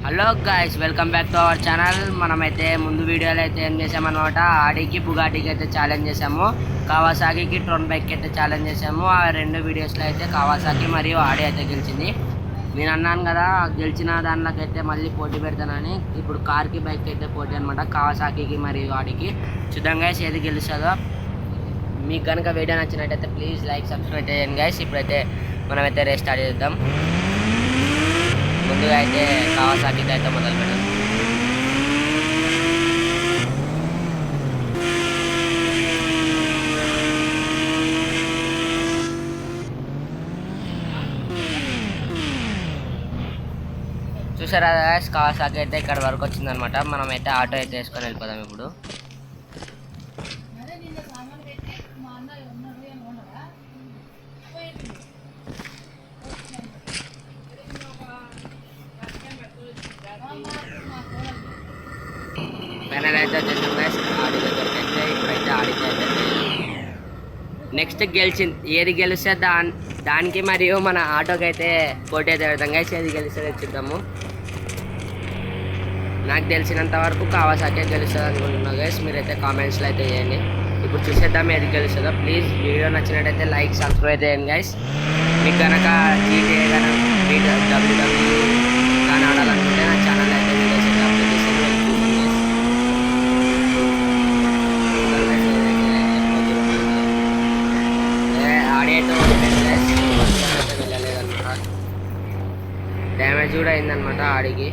Hello guys, welcome back to our channel. మనమైతే ముందు వీడియోలో అయితే ఏం చేసామన్నమాట, ఆడికి బుగాటికి అయితే ఛాలెంజ్ చేసాము, కావాసాకి ట్రోన్ బైక్ అయితే ఛాలెంజ్ చేసాము. ఆ రెండు వీడియోస్లో అయితే కావాసాకి మరియు ఆడి అయితే గెలిచింది. నేను అన్నాను కదా, గెలిచిన దానిలోకైతే మళ్ళీ పోటీ పెడతానని. ఇప్పుడు కార్కి బైక్ అయితే పోటీ అనమాట, కావాసాకి మరియు ఆడికి. చూద్దాం గైస్ ఏది గెలుస్తుందో. మీకు కనుక వీడియో నచ్చినట్టయితే ప్లీజ్ లైక్ సబ్స్క్రైబ్ చేయండి గైస్. ఇప్పుడైతే మనమైతే రేస్ స్టార్ట్ చేద్దాం. ముందుగా అయితే కావాసాకి అయితే మొదలు పెడదాం. చూసారా గాయ్స్, కావాసాకి అయితే ఇక్కడ వరకు వచ్చిందనమాట. మనమైతే ఆటో అయితే వేసుకొని వెళ్ళిపోదాం ఇప్పుడు. ఫైనల్ అయితే వచ్చేసాం గైస్, ఆడి దగ్గరికి అయితే. ఇప్పుడైతే ఆడికి అయితే నెక్స్ట్ ఏది గెలిస్తే దానికి మరియు మన ఆటోకి అయితే పోటీ అయితే పెడతాం గైస్. ఏది గెలిస్తే చూద్దాము. నాకు తెలిసినంత వరకు కావాసాకే గెలుస్తుంది అనుకుంటున్నా గైస్. మీరైతే కామెంట్స్లో అయితే చేయండి. ఇప్పుడు చూసేద్దాం ఏది గెలుస్తుందో. ప్లీజ్ వీడియో నచ్చినట్టయితే లైక్ సబ్స్క్రైబ్ చేయండి గైస్. మీకు కనుక GTA కనుక WWE కానీ ఆడాలనుకుంటే నా ఛానల్ అయితే వీడియోస్ అయితే అప్లోడ్ చేసేది ఆడి అయితే వెళ్ళలేదన్నమాట. డ్యామేజ్ కూడా అయిందనమాట ఆడికి.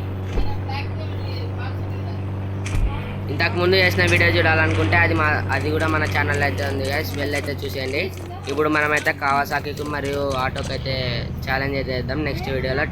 ఇంతకుముందు చేసిన వీడియో చూడాలనుకుంటే అది కూడా మన ఛానల్ అయితే ఉంది గైస్, వెళ్ళి అయితే చూసేయండి. ఇప్పుడు మనమైతే కావాసాకి మరియు ఆటోకి అయితే ఛాలెంజ్ అయితే చేద్దాం నెక్స్ట్ వీడియోలో.